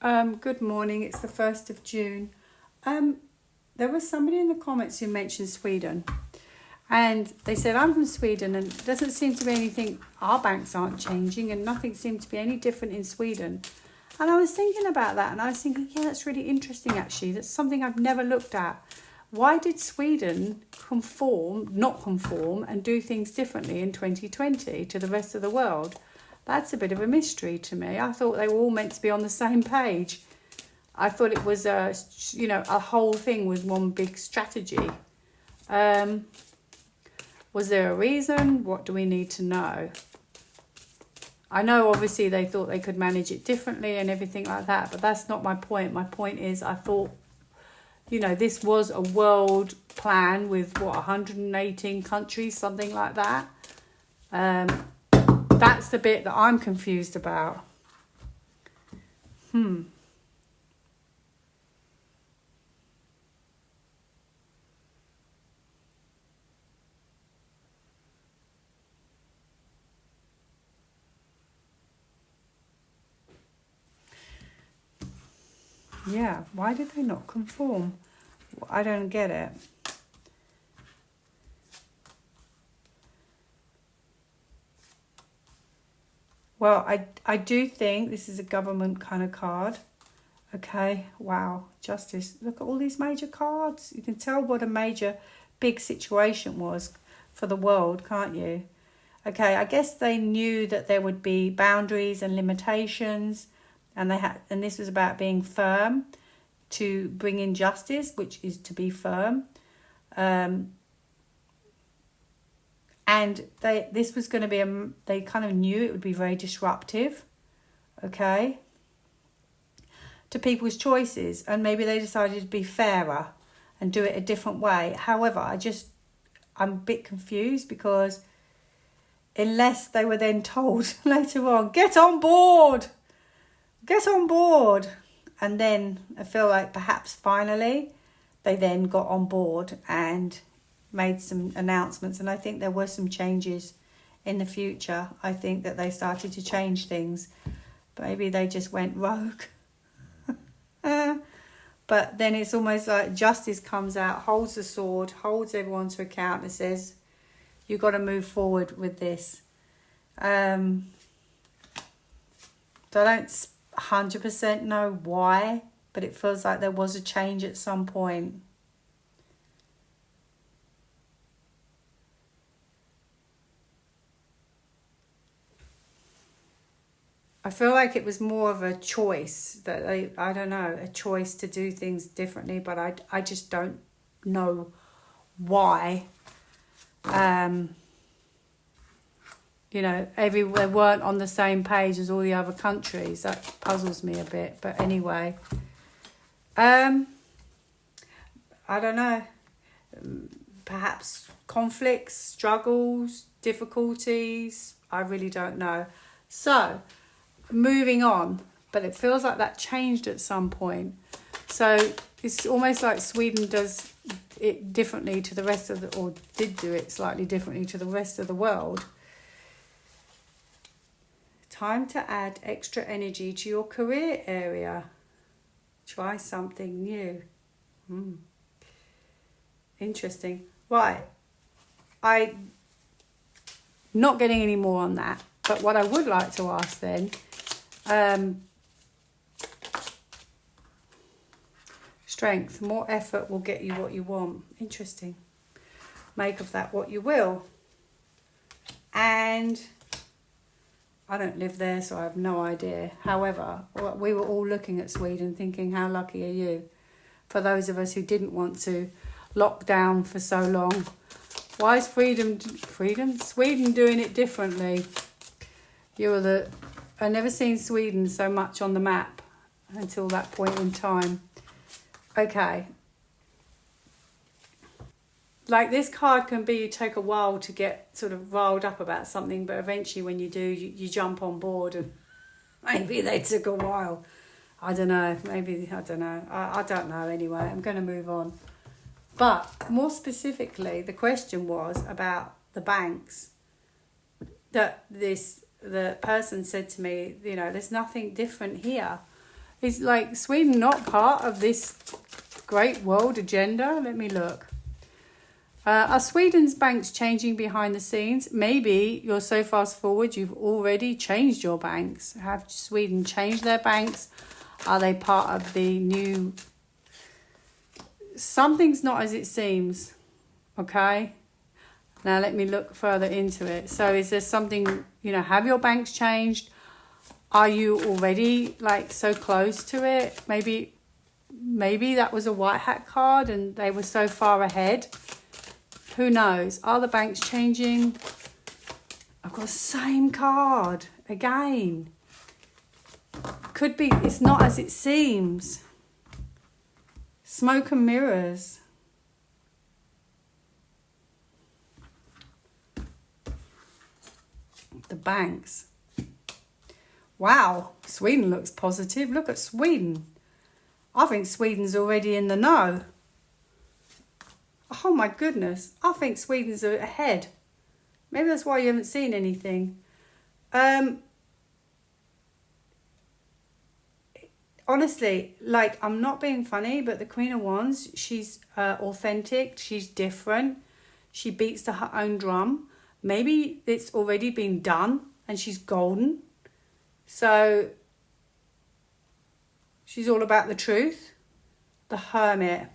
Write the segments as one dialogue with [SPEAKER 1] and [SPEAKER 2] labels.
[SPEAKER 1] Good morning. It's the 1st of June. There was somebody in the comments who mentioned Sweden. And they said, I'm from Sweden and it doesn't seem to be anything, our banks aren't changing and nothing seemed to be any different in Sweden. And I was thinking about that and I was thinking, yeah, that's really interesting actually. That's something I've never looked at. Why did Sweden not conform and do things differently in 2020 to the rest of the world? That's a bit of a mystery to me. I thought they were all meant to be on the same page. I thought it was a whole thing was one big strategy. Was there a reason? What do we need to know? I know obviously they thought they could manage it differently and everything like that, but that's not my point. My point is I thought, this was a world plan with 118 countries, something like that. That's the bit that I'm confused about. Yeah, why did they not conform? I don't get it. Well, I do think this is a government kind of card. Okay, wow, justice. Look at all these major cards. You can tell what a major, big situation was for the world, can't you? Okay, I guess they knew that there would be boundaries and limitations, and this was about being firm to bring in justice, which is to be firm. And this was going to be they kind of knew it would be very disruptive, okay, to people's choices, and maybe they decided to be fairer and do it a different way. However, I'm a bit confused because unless they were then told later on, get on board, and then I feel like perhaps finally they then got on board and made some announcements, and I think there were some changes in the future. I think that they started to change things. Maybe they just went rogue. But then it's almost like justice comes out, holds the sword, holds everyone to account and says, you've got to move forward with this. So I don't 100% know why, but it feels like there was a change at some point. I feel like it was more of a choice that a choice to do things differently, but I just don't know why. They weren't on the same page as all the other countries. That puzzles me a bit. But anyway, I don't know. Perhaps conflicts, struggles, difficulties. I really don't know. So, moving on, but it feels like that changed at some point. So it's almost like Sweden does it differently to the rest of or did do it slightly differently to the rest of the world. Time to add extra energy to your career area. Try something new. Interesting. Right. I'm not getting any more on that. But what I would like to ask then, strength, more effort will get you what you want. Interesting. Make of that what you will. And I don't live there, so I have no idea. However, we were all looking at Sweden thinking, how lucky are you? For those of us who didn't want to lock down for so long. Why is Sweden doing it differently? I've never seen Sweden so much on the map until that point in time. Okay. Like this card can be, you take a while to get sort of riled up about something, but eventually when you do, you jump on board, and maybe they took a while. I don't know. I don't know. I don't know anyway. I'm going to move on. But more specifically, the question was about the banks. The person said to me, there's nothing different here. Is like Sweden not part of this great world agenda? Let me look. Are Sweden's banks changing behind the scenes? Maybe you're so fast forward, you've already changed your banks. Have Sweden changed their banks? Are they part of the new... Something's not as it seems. Okay? Now let me look further into it. So is there something, have your banks changed? Are you already like so close to it? Maybe that was a white hat card and they were so far ahead. Who knows? Are the banks changing? I've got the same card again. Could be it's not as it seems. Smoke and mirrors. The banks. Wow, Sweden looks positive. Look at Sweden. I think Sweden's already in the know. Oh my goodness, I think Sweden's ahead. Maybe that's why you haven't seen anything. Honestly, like, I'm not being funny, but the Queen of Wands, she's authentic, she's different. She beats to her own drum. Maybe it's already been done and she's golden. So she's all about the truth. The Hermit.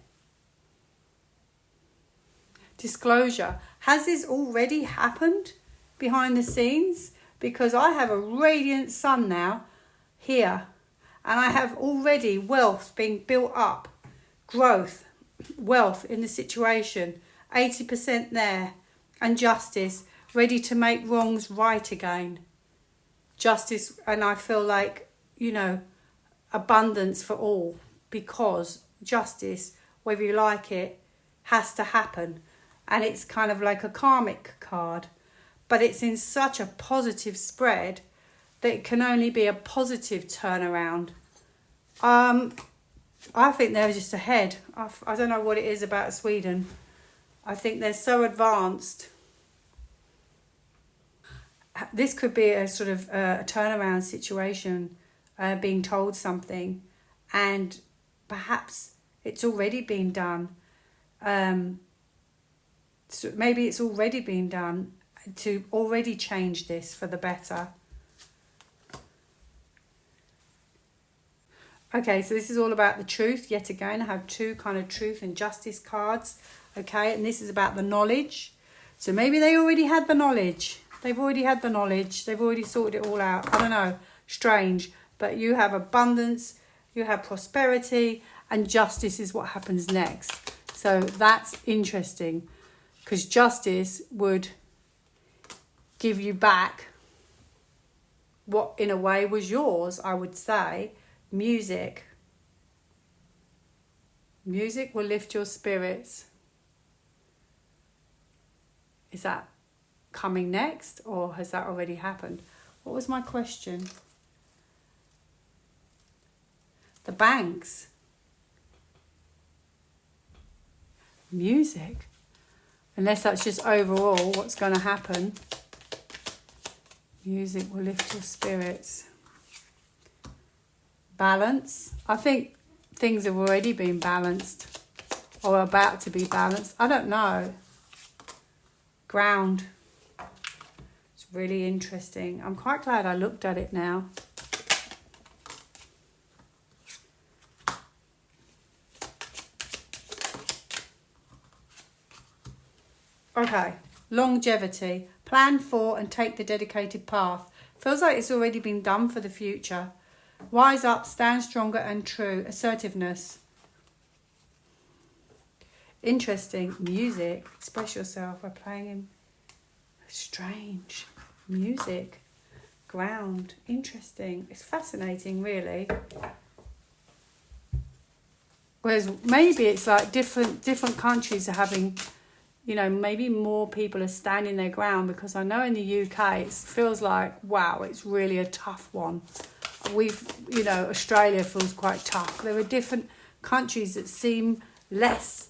[SPEAKER 1] Disclosure. Has this already happened behind the scenes? Because I have a radiant sun now here. And I have already wealth being built up. Growth. Wealth in the situation. 80% there. And justice. Ready to make wrongs right again. Justice. And I feel like, abundance for all. Because justice, whether you like it, has to happen. And it's kind of like a karmic card. But it's in such a positive spread that it can only be a positive turnaround. I think they're just ahead. I don't know what it is about Sweden. I think they're so advanced. This could be a sort of a turnaround situation, being told something, and perhaps it's already been done. So maybe it's already been done to already change this for the better. Okay, so this is all about the truth. Yet again, I have two kind of truth and justice cards. Okay, and this is about the knowledge. So maybe they already had the knowledge. They've already had the knowledge. They've already sorted it all out. I don't know. Strange. But you have abundance. You have prosperity. And justice is what happens next. So that's interesting. Because justice would give you back what in a way was yours, I would say. Music. Music will lift your spirits. Is that coming next or has that already happened? What was my question? The banks. Music. Unless that's just overall what's going to happen. Music will lift your spirits. Balance. I think things have already been balanced. Or about to be balanced. I don't know. Ground. It's really interesting. I'm quite glad I looked at it now. Okay, longevity. Plan for and take the dedicated path. Feels like it's already been done for the future. Wise up, stand stronger and true. Assertiveness. Interesting. Music. Express yourself by playing in strange music. Ground. Interesting. It's fascinating, really. Whereas maybe it's like different countries are having... maybe more people are standing their ground, because I know in the UK it feels like, wow, it's really a tough one. Australia feels quite tough. There are different countries that seem less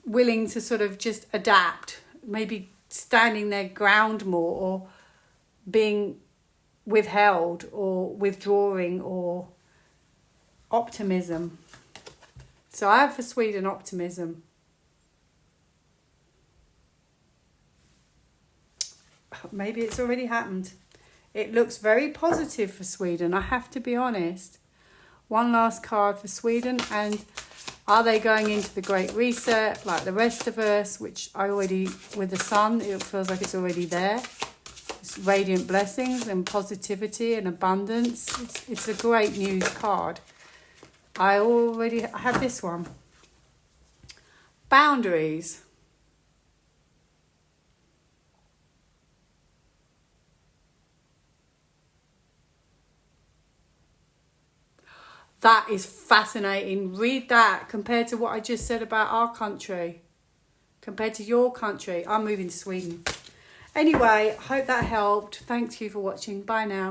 [SPEAKER 1] willing to sort of just adapt, maybe standing their ground more or being withheld or withdrawing or optimism. So I have for Sweden optimism. Maybe it's already happened. It looks very positive for Sweden, I have to be honest. One last card for Sweden, and are they going into the Great Reset like the rest of us, which I already, with the sun, it feels like it's already there. It's radiant blessings and positivity and abundance. It's a great news card. I have this one. Boundaries. That is fascinating. Read that compared to what I just said about our country. Compared to your country. I'm moving to Sweden. Anyway, hope that helped. Thank you for watching. Bye now.